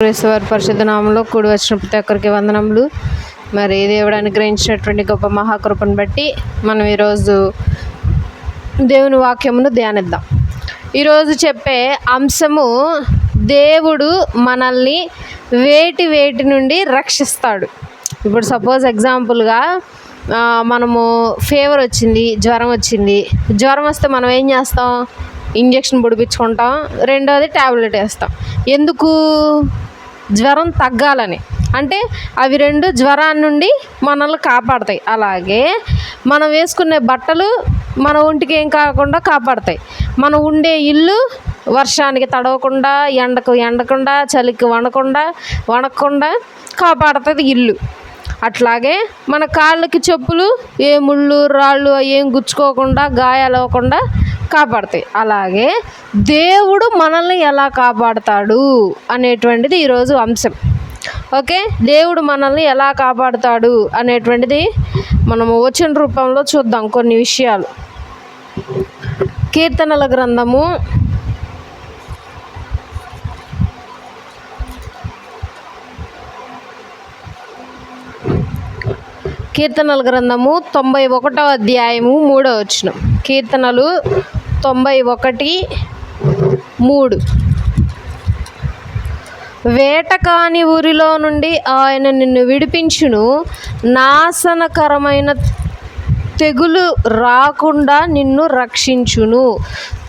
క్రీస్తువారి పరిశుద్ధ నామంలో కూడి వచ్చిన ప్రతి ఒక్కరికి వందనములు. మరి దేవుడు అనుగ్రహించినటువంటి గొప్ప మహాకృపను బట్టి మనం ఈరోజు దేవుని వాక్యమును ధ్యానిద్దాం. ఈరోజు చెప్పే అంశము, దేవుడు మనల్ని వేటి నుండి రక్షిస్తాడు. ఇప్పుడు సపోజ్ ఎగ్జాంపుల్గా మనము ఫీవర్ వచ్చింది, జ్వరం వచ్చింది. జ్వరం వస్తే మనం ఏం చేస్తాం? ఇంజక్షన్ పొడిపించుకుంటాం, రెండోది ట్యాబ్లెట్ వేస్తాం. ఎందుకు? జ్వరం తగ్గాలని. అంటే అవి రెండు జ్వరాన్ని నుండి మనల్ని కాపాడతాయి. అలాగే మనం వేసుకునే బట్టలు మన ఒంటికి ఏం కాకుండా కాపాడతాయి. మనం ఉండే ఇల్లు వర్షానికి తడవకుండా, ఎండకు ఎండకుండా, చలికి వణకకుండా కాపాడుతుంది ఇల్లు. అట్లాగే మన కాళ్ళకి చెప్పులు ఏ ముళ్ళు రాళ్ళు ఏం గుచ్చుకోకుండా, గాయాలు అవ్వకుండా కాపాడతాయి. అలాగే దేవుడు మనల్ని ఎలా కాపాడుతాడు అనేటువంటిది ఈరోజు అంశం. ఓకే, దేవుడు మనల్ని ఎలా కాపాడుతాడు అనేటువంటిది మనము వచన రూపంలో చూద్దాం కొన్ని విషయాలు. కీర్తనల గ్రంథము 91వ అధ్యాయము 3వ వచనం. కీర్తనలు 91:3. వేటకాని ఊరిలో నుండి ఆయన నిన్ను విడిపించును, నాశనకరమైన తెగులు రాకుండా నిన్ను రక్షించును.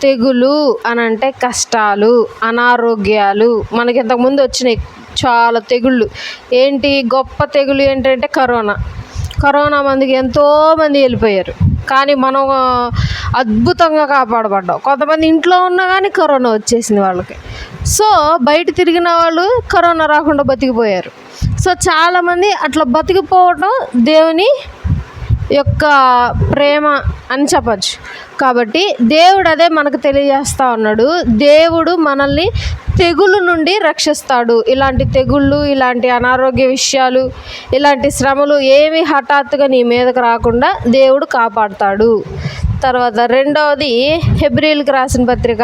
తెగులు అనంటే కష్టాలు, అనారోగ్యాలు. మనకి ఇంతకుముందు వచ్చినాయి చాలా తెగుళ్ళు. ఏంటి గొప్ప తెగులు ఏంటంటే కరోనా మందికి ఎంతోమంది వెళ్ళిపోయారు, కానీ మనం అద్భుతంగా కాపాడబడ్డాం. కొంతమంది ఇంట్లో ఉన్నా కానీ కరోనా వచ్చేసింది వాళ్ళకి. సో బయట తిరిగిన వాళ్ళు కరోనా రాకుండా బతికిపోయారు. సో చాలామంది అట్లా బతికిపోవడం దేవుని యొక్క ప్రేమ అని చెప్పచ్చు. కాబట్టి దేవుడు అదే మనకు తెలియజేస్తూ ఉన్నాడు. దేవుడు మనల్ని తెగులు నుండి రక్షిస్తాడు. ఇలాంటి తెగుళ్ళు, ఇలాంటి అనారోగ్య విషయాలు, ఇలాంటి శ్రమలు ఏమి హఠాత్తుగా నీ మీదకు రాకుండా దేవుడు కాపాడుతాడు. తర్వాత రెండవది, హెబ్రీయులకు రాసిన పత్రిక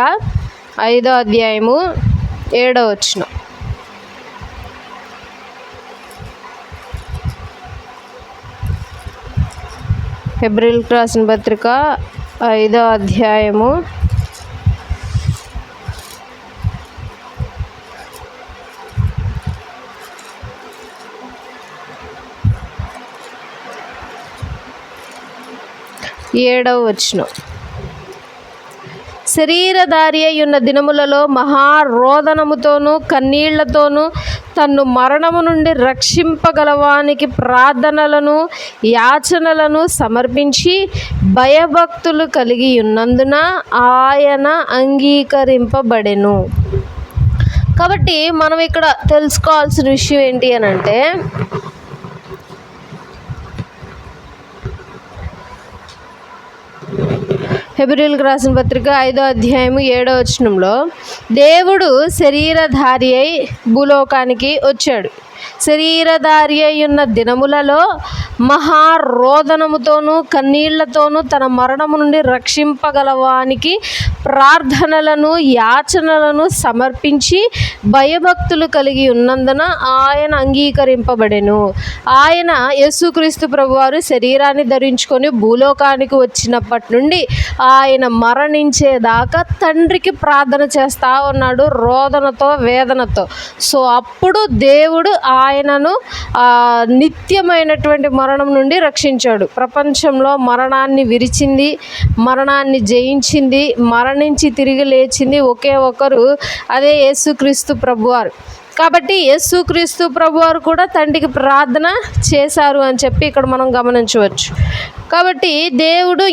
5వ అధ్యాయము 7వ వచనం. హెబ్రీయులకు రాసిన పత్రిక 5వ అధ్యాయము 7వ వచనం. శరీరధారి అయ్యున్న దినములలో మహారోదనముతోనూ కన్నీళ్లతోనూ తన్ను మరణము నుండి రక్షింపగలవానికి ప్రార్థనలను యాచనలను సమర్పించి భయభక్తులు కలిగి ఉన్నందున ఆయన అంగీకరింపబడెను. కాబట్టి మనం ఇక్కడ తెలుసుకోవాల్సిన విషయం ఏంటి అని అంటే, హెబ్రీయులకు రాసిన పత్రిక 5వ అధ్యాయము 7వ వచనంలో దేవుడు శరీరధారి అయి భూలోకానికి వచ్చాడు. శరీరధారి అయి ఉన్న దినములలో మహారోదనముతోనూ కన్నీళ్లతోనూ తన మరణము నుండి రక్షింపగలవానికి ప్రార్థనలను యాచనలను సమర్పించి భయభక్తులు కలిగి ఉన్నందున ఆయన అంగీకరింపబడెను. ఆయన యేసుక్రీస్తు ప్రభువారు శరీరాన్ని ధరించుకొని భూలోకానికి వచ్చినప్పటి నుండి ఆయన మరణించేదాకా తండ్రికి ప్రార్థన చేస్తూ ఉన్నాడు, రోదనతో వేదనతో. సో అప్పుడు దేవుడు ఆయనను నిత్యమైనటువంటి మరణం నుండి రక్షించాడు. ప్రపంచంలో మరణాన్ని విరిచింది, మరణాన్ని జయించింది, మరణించి తిరిగి లేచింది ఒకే ఒకరు, అదే యేసుక్రీస్తు ప్రభువారు. కాబట్టి యేసుక్రీస్తు ప్రభువారు కూడా తండ్రికి ప్రార్థన చేశారు అని చెప్పి ఇక్కడ మనం గమనించవచ్చు. కాబట్టి దేవుడు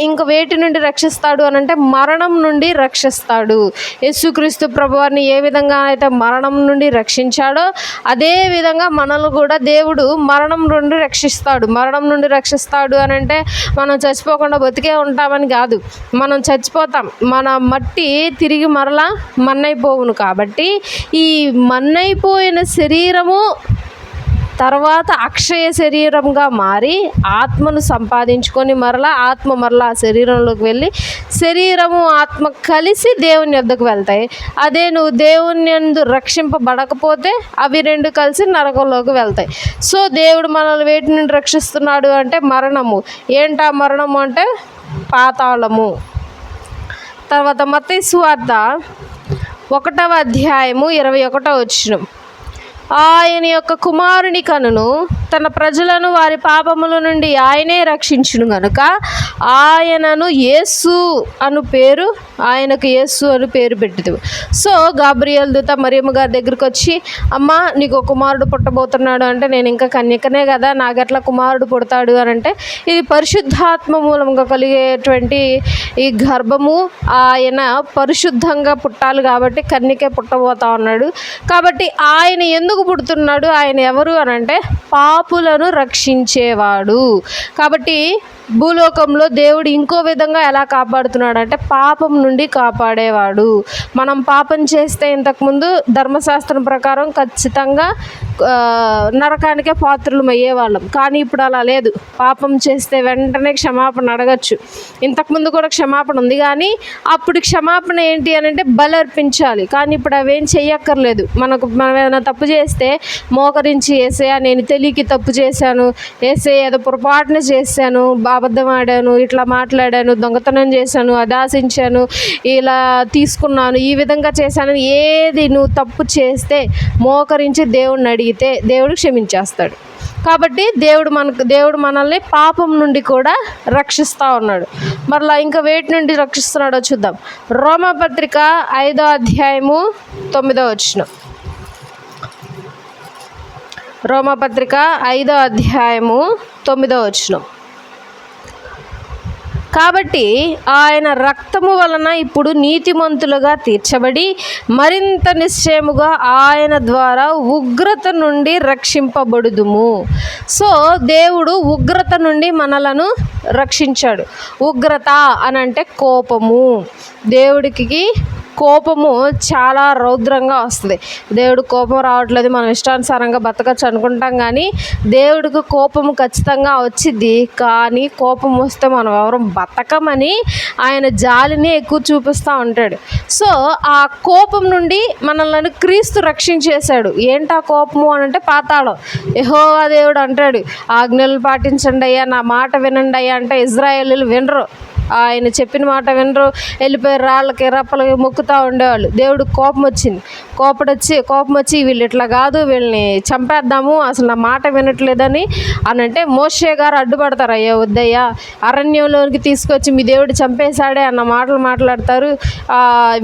ఇంక వేటి నుండి రక్షిస్తాడు అని అంటే మరణం నుండి రక్షిస్తాడు. యేసుక్రీస్తు ప్రభువారిని ఏ విధంగా అయితే మరణం నుండి రక్షించాడో అదే విధంగా మనల్ని కూడా దేవుడు మరణం నుండి రక్షిస్తాడు. మరణం నుండి రక్షిస్తాడు అని అంటే మనం చచ్చిపోకుండా బతికే ఉంటామని కాదు, మనం చచ్చిపోతాం. మన మట్టి తిరిగి మరలా మన్నైపోవును. కాబట్టి ఈ మన్నైపోయిన శరీరము తర్వాత అక్షయ శరీరంగా మారి ఆత్మను సంపాదించుకొని మరలా ఆ శరీరంలోకి వెళ్ళి శరీరము ఆత్మ కలిసి దేవుని యొద్దకు వెళ్తాయి. అదే నువ్వు దేవుని యందు రక్షింపబడకపోతే అవి రెండు కలిసి నరకంలోకి వెళ్తాయి. సో దేవుడు మనల్ని వేటి నుండి రక్షిస్తున్నాడు అంటే మరణము. ఏంటా మరణము అంటే పాతాళము. తర్వాత మత్తయి సువార్త 1వ అధ్యాయము 21వ వచనం. ఆయన యొక్క కుమారుని కనును తన ప్రజలను వారి పాపముల నుండి ఆయనే రక్షించును గనుక ఆయనకు యేసు అను పేరు పెట్టింది. సో గాబ్రియల్ దూత మరియమ్మ గారి దగ్గరికి వచ్చి, అమ్మ నీకు కుమారుడు పుట్టబోతున్నాడు అంటే, నేను ఇంకా కన్యకనే కదా, నాకెట్లా కుమారుడు పుడతాడు అని అంటే, ఇది పరిశుద్ధాత్మ మూలంగా కలిగేటువంటి ఈ గర్భము, ఆయన పరిశుద్ధంగా పుట్టాలి కాబట్టి కన్యకే పుట్టబోతా ఉన్నాడు. కాబట్టి ఆయన ఎందుకు పుడుతున్నాడు, ఆయన ఎవరు అని అంటే పాపులను రక్షించేవాడు. కాబట్టి భూలోకంలో దేవుడు ఇంకో విధంగా ఎలా కాపాడుతున్నాడు అంటే పాపం నుండి కాపాడేవాడు. మనం పాపం చేస్తే ఇంతకుముందు ధర్మశాస్త్రం ప్రకారం ఖచ్చితంగా నరకానికే పాత్రలు అయ్యేవాళ్ళం. కానీ ఇప్పుడు అలా లేదు. పాపం చేస్తే వెంటనే క్షమాపణ అడగచ్చు. ఇంతకుముందు కూడా క్షమాపణ ఉంది, కానీ అప్పుడు క్షమాపణ ఏంటి అని అంటే బలి అర్పించాలి. కానీ ఇప్పుడు అవేం చెయ్యక్కర్లేదు. మనం ఏదైనా తప్పు చేస్తే మోకరించి, యేసయ్యా నేను తెలియక తప్పు చేశాను, యేసయ్యా ఏదో పొరపాటున చేశాను, అబద్ధం ఆడాను, ఇట్లా మాట్లాడాను, దొంగతనం చేశాను, అది ఆశించాను, ఇలా తీసుకున్నాను, ఈ విధంగా చేశాను, ఏది నువ్వు తప్పు చేస్తే మోకరించి దేవుడిని అడిగితే దేవుడు క్షమించేస్తాడు. కాబట్టి దేవుడు మనల్ని పాపం నుండి కూడా రక్షిస్తూ ఉన్నాడు. మరలా ఇంకా వేటి నుండి రక్షిస్తున్నాడో చూద్దాం. రోమాపత్రిక 5వ అధ్యాయము 9వ వచనం. రోమాపత్రిక 5వ అధ్యాయము 9వ వచనం. కాబట్టి ఆయన రక్తము వలన ఇప్పుడు నీతిమంతులుగా తీర్చబడి మరింత నిశ్చయముగా ఆయన ద్వారా ఉగ్రత నుండి రక్షింపబడుదుము. సో దేవుడు ఉగ్రత నుండి మనలను రక్షించాడు. ఉగ్రత అని అంటే కోపము. దేవుడికి కోపము చాలా రౌద్రంగా వస్తుంది. దేవుడు కోపం రావట్లేదు, మనం ఇష్టానుసారంగా బతకచ్చు అనుకుంటాం, కానీ దేవుడికి కోపము ఖచ్చితంగా వచ్చింది. కానీ కోపం వస్తే మనం ఎవరు బతకమని ఆయన జాలిని ఎక్కువ చూపిస్తూ ఉంటాడు. సో ఆ కోపం నుండి మనల్ని క్రీస్తు రక్షించేశాడు. ఏంటా కోపము అని అంటే పాతాళం. యెహోవా దేవుడు అంటాడు, ఆజ్ఞలు పాటించండి అయ్యా, నా మాట వినండి అయ్యా అంటే ఇజ్రాయేలీలు వినరు. ఆయన చెప్పిన మాట వినరు, వెళ్ళిపోయి రాళ్ళకి రప్పలకి మొక్కుతూ ఉండేవాళ్ళు. దేవుడు కోపం వచ్చి వీళ్ళు ఇట్లా కాదు, వీళ్ళని చంపేద్దాము, అసలు నా మాట వినట్లేదని అని అంటే మోషే గారు అడ్డుపడతారు. అయ్యా వద్దయ్యా, అరణ్యంలోనికి తీసుకొచ్చి మీ దేవుడు చంపేశాడే అన్న మాటలు మాట్లాడతారు.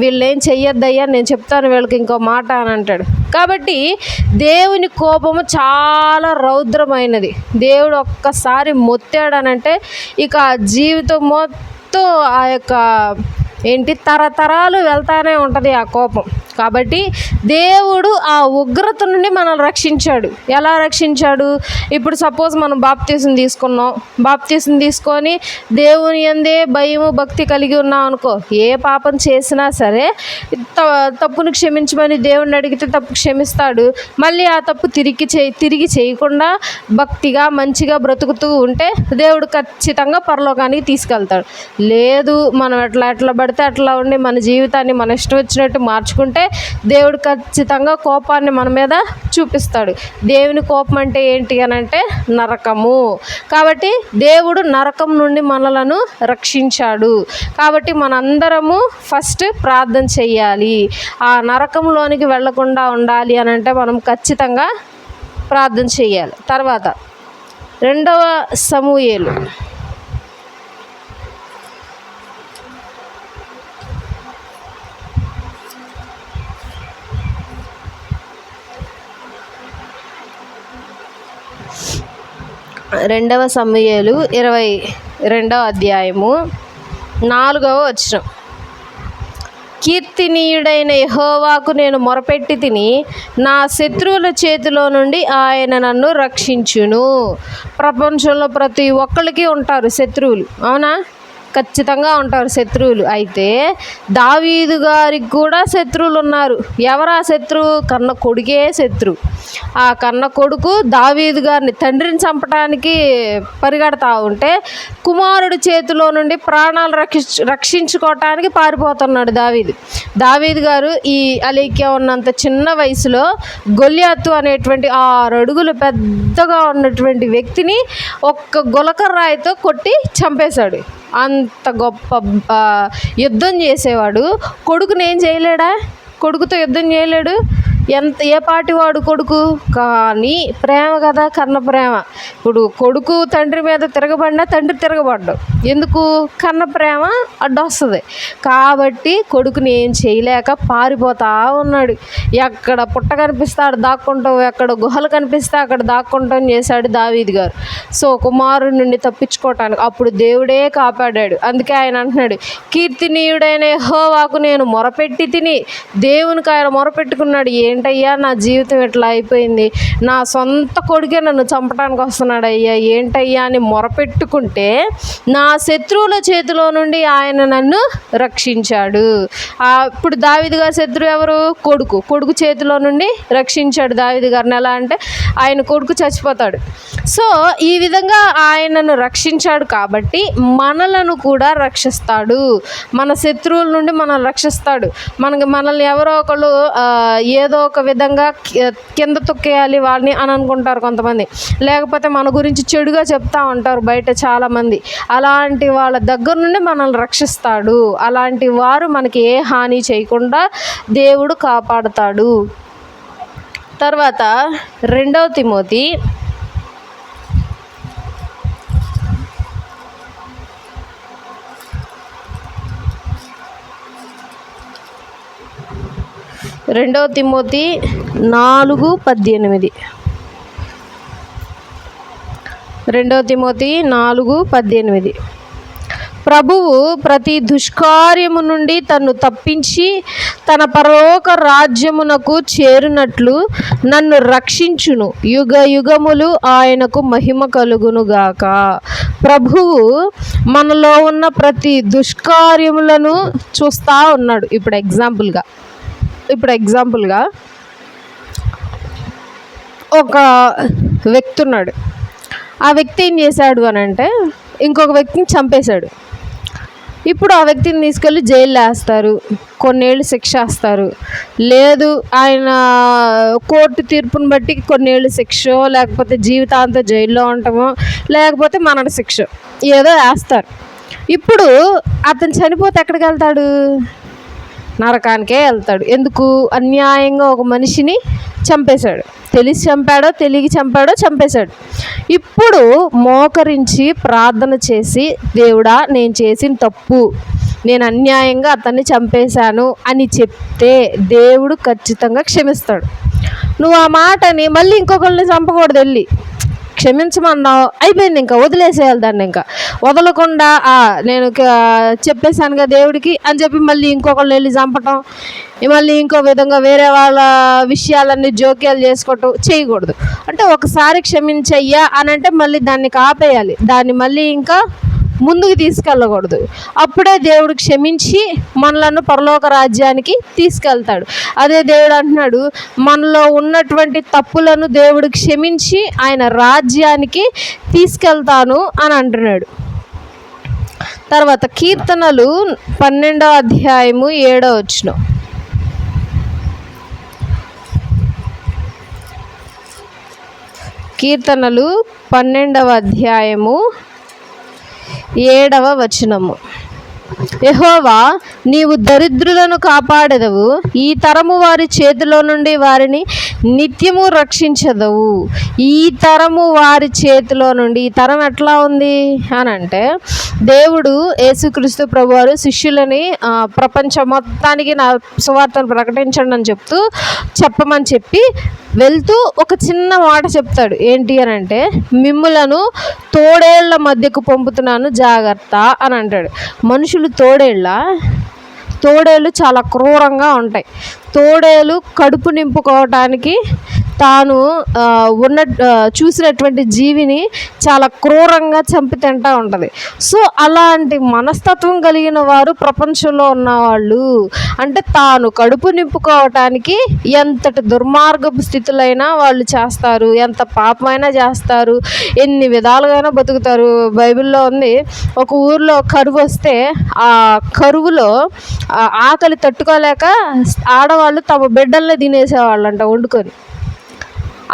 వీళ్ళు ఏం చెయ్యొద్దయ్యా, నేను చెప్తాను వీళ్ళకి ఇంకో మాట అని అంటాడు. కాబట్టి దేవుని కోపము చాలా రౌద్రమైనది. దేవుడు ఒక్కసారి మొత్తాడనంటే ఇక జీవితం మొత్తం ఆ యొక్క తరతరాలు వెళ్తానే ఉంటుంది ఆ కోపం. కాబట్టి దేవుడు ఆ ఉగ్రత నుండి మనల్ని రక్షించాడు. ఎలా రక్షించాడు? ఇప్పుడు సపోజ్ మనం బాప్తీసం తీసుకున్నాం, బాప్తీసం తీసుకొని దేవుని యందే భయము భక్తి కలిగి ఉన్నాం అనుకో, ఏ పాపం చేసినా సరే తప్పును క్షమించమని దేవుడిని అడిగితే తప్పు క్షమిస్తాడు. మళ్ళీ ఆ తప్పు తిరిగి చేయకుండా భక్తిగా మంచిగా బ్రతుకుతూ ఉంటే దేవుడు ఖచ్చితంగా పరలోకానికి తీసుకెళ్తాడు. లేదు మనం ఎట్లా పడితే అట్లా ఉండి మన జీవితాన్ని మన ఇష్టం వచ్చినట్టు మార్చుకుంటే దేవుడు ఖచ్చితంగా కోపాన్ని మన మీద చూపిస్తాడు. దేవుని కోపం అంటే ఏంటి అని అంటే నరకము. కాబట్టి దేవుడు నరకం నుండి మనలను రక్షించాడు. కాబట్టి మనందరము ఫస్ట్ ప్రార్థన చెయ్యాలి. ఆ నరకంలోనికి వెళ్లకుండా ఉండాలి అని అంటే మనం ఖచ్చితంగా ప్రార్థన చెయ్యాలి. తర్వాత 2వ సమూయేలు 2వ సమూయేలు 22వ అధ్యాయము 4వ వచనం. కీర్తినీయుడైన యెహోవాకు నేను మొరపెట్టి తిని, నా శత్రువుల చేతిలో నుండి ఆయన నన్ను రక్షించును. ప్రపంచంలో ప్రతి ఒక్కరికి ఉంటారు శత్రువులు, అవునా? ఖచ్చితంగా ఉంటారు శత్రువులు. అయితే దావీదు గారికి కూడా శత్రువులు ఉన్నారు. ఎవరా శత్రువు? కన్న కొడుకే శత్రువు. ఆ కన్న కొడుకు దావీదు గారిని, తండ్రిని చంపడానికి పరిగెడతా ఉంటే కుమారుడి చేతిలో నుండి ప్రాణాలు రక్షించుకోవటానికి పారిపోతున్నాడు దావీదు గారు. ఈ అలీక్య ఉన్నంత చిన్న వయసులో గొల్యాతు అనేటువంటి 6 అడుగులు పెద్దగా ఉన్నటువంటి వ్యక్తిని ఒక్క గులకరాయితో కొట్టి చంపేశాడు. అంత గొప్ప యుద్ధం చేసేవాడు కొడుకుని ఏం చేయలేడా? కొడుకుతో యుద్ధం చేయలేడు. ఏ పాటి వాడు కొడుకు, కానీ ప్రేమ కదా, కన్న ప్రేమ. ఇప్పుడు కొడుకు తండ్రి మీద తిరగబడినా తండ్రి తిరగబడ్డాడు. ఎందుకు? కన్న ప్రేమ అడ్డొస్తుంది కాబట్టి కొడుకుని ఏం చేయలేక పారిపోతా ఉన్నాడు. ఎక్కడ పుట్ట కనిపిస్తాడు దాక్కుంటాం, ఎక్కడ గుహలు కనిపిస్తే అక్కడ దాక్కుంటాం చేశాడు దావీదు గారు. సో కుమారుడి నుండి తప్పించుకోవటానికి అప్పుడు దేవుడే కాపాడాడు. అందుకే ఆయన అంటున్నాడు, కీర్తినీయుడైన యెహోవాకు నేను మొరపెట్టి తిని. దేవునికి ఆయన మొరపెట్టుకున్నాడు, ఏంటయ్యా నా జీవితం ఇట్లా అయిపోయింది, నా సొంత కొడుకే నన్ను చంపడానికి వస్తున్నాడు అయ్యా, ఏంటయ్యా అని మొరపెట్టుకుంటే నా శత్రువుల చేతిలో నుండి ఆయన నన్ను రక్షించాడు. ఇప్పుడు దావీదు గారి శత్రువు ఎవరు? కొడుకు చేతిలో నుండి రక్షించాడు దావీదు గారిని. ఎలా అంటే ఆయన కొడుకు చచ్చిపోతాడు. సో ఈ విధంగా ఆయనను రక్షించాడు కాబట్టి మనలను కూడా రక్షిస్తాడు. మన శత్రువుల నుండి మనల్ని రక్షిస్తాడు. మనల్ని ఎవరో ఒకళ్ళు ఏదో ఒక విధంగా కింద తొక్కేయాలి వాళ్ళని అని అనుకుంటారు కొంతమంది, లేకపోతే మన గురించి చెడుగా చెప్తా ఉంటారు బయట చాలామంది. అలాంటి వాళ్ళ దగ్గర నుండి మనల్ని రక్షిస్తాడు. అలాంటి వారు మనకి ఏ హాని చేయకుండా దేవుడు కాపాడుతాడు. తర్వాత 2 తిమోతి 4:18. 2 తిమోతి 4:18. ప్రభువు ప్రతి దుష్కార్యము నుండి తన్ను తప్పించి తన పరలోక రాజ్యమునకు చేరునట్లు నన్ను రక్షించును. యుగ యుగములు ఆయనకు మహిమ కలుగునుగాక. ప్రభువు మనలో ఉన్న ప్రతి దుష్కార్యములను చూస్తూ ఉన్నాడు. ఇప్పుడు ఎగ్జాంపుల్గా ఒక వ్యక్తి ఉన్నాడు. ఆ వ్యక్తి ఏం చేశాడు అని అంటే ఇంకొక వ్యక్తిని చంపేశాడు. ఇప్పుడు ఆ వ్యక్తిని తీసుకెళ్ళి జైల్లో వేస్తారు, కొన్నేళ్ళు శిక్ష వేస్తారు. లేదు ఆయన కోర్టు తీర్పుని బట్టి కొన్నేళ్ళు శిక్ష, లేకపోతే జీవితాంతం జైల్లో ఉండటమో, లేకపోతే మరణ శిక్ష ఏదో వేస్తారు. ఇప్పుడు అతను చనిపోతే ఎక్కడికి వెళ్తాడు? నరకానికే వెళ్తాడు. ఎందుకు? అన్యాయంగా ఒక మనిషిని చంపేశాడు. తెలిసి చంపాడో తెలియక చంపేశాడు. ఇప్పుడు మోకరించి ప్రార్థన చేసి, దేవుడా నేను చేసిన తప్పు, నేను అన్యాయంగా అతన్ని చంపేశాను అని చెప్తే దేవుడు ఖచ్చితంగా క్షమిస్తాడు. నువ్వు ఆ మాటని మళ్ళీ ఇంకొకరిని చంపకూడదు. వెళ్ళి క్షమించమన్నావు, అయిపోయింది, ఇంకా వదిలేసేయాలి దాన్ని. ఇంకా వదలకుండా నేను చెప్పేశానుగా దేవుడికి అని చెప్పి మళ్ళీ ఇంకొకళ్ళు వెళ్ళి చంపటం, మళ్ళీ ఇంకో విధంగా వేరే వాళ్ళ విషయాలన్నీ జోక్యాలు చేసుకోవటం చేయకూడదు. అంటే ఒకసారి క్షమించయ్యా అని అంటే మళ్ళీ దాన్ని ఆపేయాలి, దాన్ని మళ్ళీ ఇంకా ముందుకు తీసుకెళ్ళకూడదు. అప్పుడే దేవుడు క్షమించి మనలను పరలోక రాజ్యానికి తీసుకెళ్తాడు. అదే దేవుడు అంటున్నాడు, మనలో ఉన్నటువంటి తప్పులను దేవుడు క్షమించి ఆయన రాజ్యానికి తీసుకెళ్తాను అని అంటున్నాడు. తర్వాత కీర్తనలు 12:7. కీర్తనలు 12:7. యెహోవా నీవు దరిద్రులను కాపాడెదవు, ఈ తరము వారి చేతిలో నుండి వారిని నిత్యము రక్షించదవు. ఈ తరము వారి చేతిలో నుండి, ఈ తరం ఎట్లా ఉంది అని అంటే దేవుడు యేసుక్రీస్తు ప్రభువారు శిష్యులని ప్రపంచం మొత్తానికి నా సువార్తను ప్రకటించండి అని చెప్పమని చెప్పి వెళ్తూ ఒక చిన్న మాట చెప్తాడు. ఏంటి అని అంటే, మిమ్ములను తోడేళ్ల మధ్యకు పంపుతున్నాను జాగ్రత్త అని అంటాడు. మనుషులు తోడేళ్ళు చాలా క్రూరంగా ఉంటాయి. తోడేలు కడుపు నింపుకోవటానికి తాను ఉన్న చూసినటువంటి జీవిని చాలా క్రూరంగా చంపి తింటూ ఉంటుంది. సో అలాంటి మనస్తత్వం కలిగిన వారు ప్రపంచంలో ఉన్నవాళ్ళు. అంటే తాను కడుపు నింపుకోవటానికి ఎంతటి దుర్మార్గపు స్థితులైనా వాళ్ళు చేస్తారు, ఎంత పాపమైనా చేస్తారు, ఎన్ని విధాలుగా బతుకుతారు. బైబిల్లో ఉంది, ఒక ఊరిలో కరువు వస్తే ఆ కరువులో ఆకలి తట్టుకోలేక ఆడవాళ్ళు తమ బిడ్డల్ని తినేసేవాళ్ళంట వండుకొని.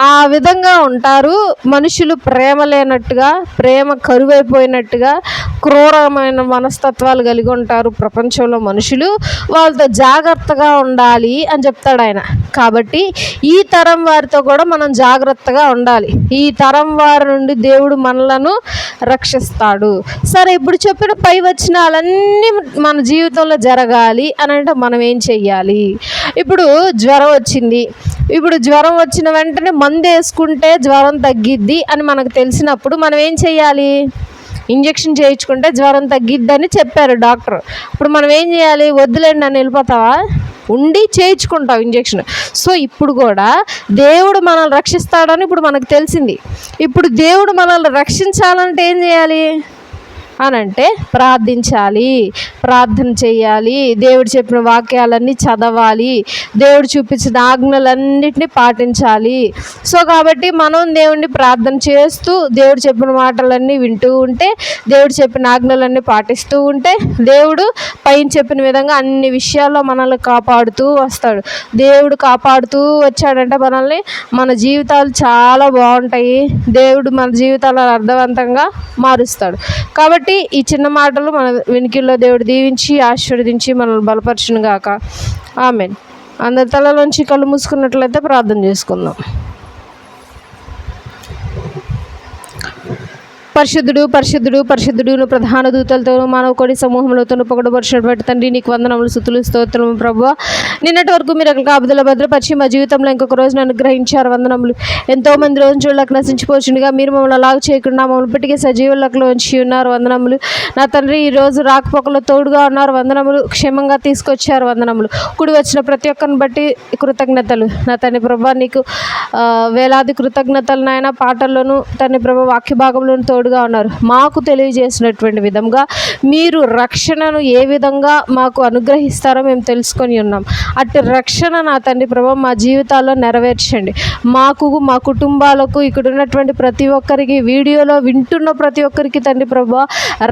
ఆ విధంగా ఉంటారు మనుషులు. ప్రేమ లేనట్టుగా, ప్రేమ కరువైపోయినట్టుగా క్రూరమైన మనస్తత్వాలు కలిగి ఉంటారు ప్రపంచంలో మనుషులు. వాళ్ళతో జాగ్రత్తగా ఉండాలి అని చెప్తాడు ఆయన. కాబట్టి ఈ తరం వారితో కూడా మనం జాగ్రత్తగా ఉండాలి. ఈ తరం వారి నుండి దేవుడు మనలను రక్షిస్తాడు. సరే, ఇప్పుడు చెప్పిన పై వచనాలన్నీ మన జీవితంలో జరగాలి అని అంటే మనం ఏం చెయ్యాలి? ఇప్పుడు జ్వరం వచ్చింది. ఇప్పుడు జ్వరం వచ్చిన వెంటనే మందు వేసుకుంటే జ్వరం తగ్గిద్ది అని మనకు తెలిసినప్పుడు మనం ఏం చేయాలి? ఇంజెక్షన్ చేయించుకుంటే జ్వరం తగ్గిద్దని చెప్పారు డాక్టర్. ఇప్పుడు మనం ఏం చేయాలి? వద్దులేండి అని వెళ్ళిపోతావా? ఉండి చేయించుకుంటావు ఇంజెక్షన్. సో ఇప్పుడు కూడా దేవుడు మనల్ని రక్షిస్తాడని ఇప్పుడు మనకు తెలిసింది. ఇప్పుడు దేవుడు మనల్ని రక్షించాలంటే ఏం చేయాలి అని అంటే ప్రార్థించాలి, ప్రార్థన చేయాలి, దేవుడు చెప్పిన వాక్యాలన్నీ చదవాలి, దేవుడు చూపించిన ఆజ్ఞలన్నిటినీ పాటించాలి. సో కాబట్టి మనం దేవుడిని ప్రార్థన చేస్తూ దేవుడు చెప్పిన మాటలన్నీ వింటూ ఉంటే, దేవుడు చెప్పిన ఆజ్ఞలన్నీ పాటిస్తూ ఉంటే, దేవుడు పైన చెప్పిన విధంగా అన్ని విషయాల్లో మనల్ని కాపాడుతూ వస్తాడు. దేవుడు కాపాడుతూ వచ్చాడంటే మనల్ని, మన జీవితాలు చాలా బాగుంటాయి. దేవుడు మన జీవితాలను అర్థవంతంగా మారుస్తాడు. కాబట్టి ఈ చిన్న మాటలు మన వెనుకల్లో దేవుడు దీవించి ఆశీర్వదించి మనల్ని బలపరచును గాక. ఆమేన్. అందరి తలలోంచి కళ్ళు మూసుకున్నట్లయితే ప్రార్థన చేసుకుందాం. పరిశుద్ధుడు పరిశుద్ధుడు పరిశుద్ధుడు ప్రధాన దూతలతోనూ మానవ కోడి సమూహంలోతోనూ పొగడబడినటువంటి తండ్రి, నీకు వందనములు, స్తుతులు, స్తోత్రము ప్రభువా. నిన్నటి వరకు మీరు అక్కడ కాపుదల భద్రపరిచి మా జీవితంలో ఇంకొక రోజును అనుగ్రహించారు. వందనములు. ఎంతోమంది రోజు చూడలేక నశించిపోతుండగా మీరు మమ్మల్ని అలాగ చేయకుండా మమ్మల్ని ఇప్పటికే సజీవులకు ఉంచి ఉన్నారు. వందనములు. నా తండ్రి, ఈరోజు రాకపోకలో తోడుగా ఉన్నారు. వందనములు. క్షేమంగా తీసుకొచ్చారు. వందనములు. కూడి వచ్చిన ప్రతి ఒక్కరిని బట్టి కృతజ్ఞతలు. నా తండ్రి ప్రభా, నీకు వేలాది కృతజ్ఞతలు నాయన. పాటల్లోనూ తండ్రి ప్రభా వాక్య భాగంలోనూ తోడుగా ఉన్నారు. మాకు తెలియజేసినటువంటి విధంగా మీరు రక్షణను ఏ విధంగా మాకు అనుగ్రహిస్తారో మేము తెలుసుకొని ఉన్నాం. అట్టి రక్షణ నా తండ్రి ప్రభా మా జీవితాల్లో నెరవేర్చండి. మాకు, మా కుటుంబాలకు, ఇక్కడ ఉన్నటువంటి ప్రతి ఒక్కరికి, వీడియోలో వింటున్న ప్రతి ఒక్కరికి తండ్రి ప్రభా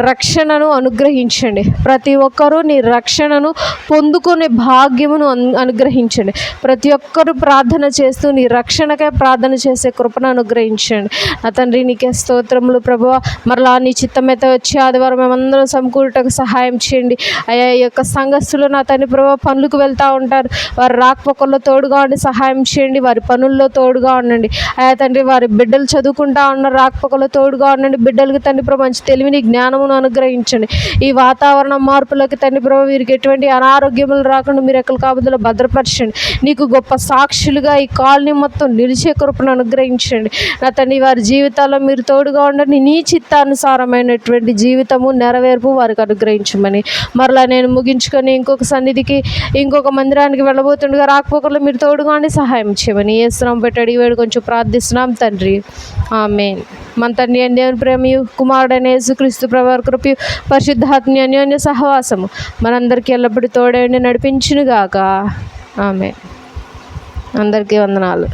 రక్షణను అనుగ్రహించండి. ప్రతి ఒక్కరూ నీ రక్షణను పొందుకునే భాగ్యమును అనుగ్రహించండి. ప్రతి ఒక్కరూ ప్రార్థన చేస్తూ నీ రక్షణకే ప్రార్థన చేసే కృపను అనుగ్రహించండి. నా తండ్రి, నీకే స్తోత్రములు ప్రభా. మరలా నీ చిత్తమైతే వచ్చే ఆదివారం మేమందరం సమకూడటకు సహాయం చేయండి. అయ్యా, ఈ యొక్క సంఘస్థులు నా తండ్రి ప్రభా పనులకు వెళ్తూ ఉంటారు. వారి రాకపోకల్లో తోడుగా ఉండి సహాయం చేయండి. వారి పనుల్లో తోడుగా ఉండండి. అయ్యా తండ్రి, వారి బిడ్డలు చదువుకుంటా ఉన్న రాకపోకల్లో తోడుగా ఉండండి. బిడ్డలకి తండ్రి ప్రభా మంచి తెలివిని, జ్ఞానమును అనుగ్రహించండి. ఈ వాతావరణ మార్పులకి తండ్రి ప్రభా వీరికి ఎటువంటి అనారోగ్యములు రాకుండా మీరు ఎక్కల కాపుదల భద్రపరచండి. నీకు గొప్ప సాక్షులుగా ఈ కాలనీ మొత్తం నిలిచే కృపను అనుగ్రహించండి. నా తండ్రి, వారి జీవితాల్లో మీరు తోడుగా ఉండండి. నీ చిత్తానుసారమైనటువంటి జీవితము నెరవేర్పు వారికి అనుగ్రహించమని మరలా నేను ముగించుకొని ఇంకొక సన్నిధికి, ఇంకొక మందిరానికి వెళ్ళబోతుండగా రాకపోకల్లో మీరు తోడుగా ఉండి సహాయం చేయమని యేసునామమున పెట్టి అడిగి వేడు కొంచెం ప్రార్థిస్తున్నాం తండ్రి. ఆమేన్. మన తండ్రి అయిన దేవుని ప్రేమయు, కుమారుడైన యేసుక్రీస్తు ప్రభువారి కృపయు, పరిశుద్ధాత్మ అన్యోన్య సహవాసము మనందరికీ ఎల్లప్పుడూ తోడైండి నడిపించునుగాక. ఆమేన్. అందరికీ వందనాలు.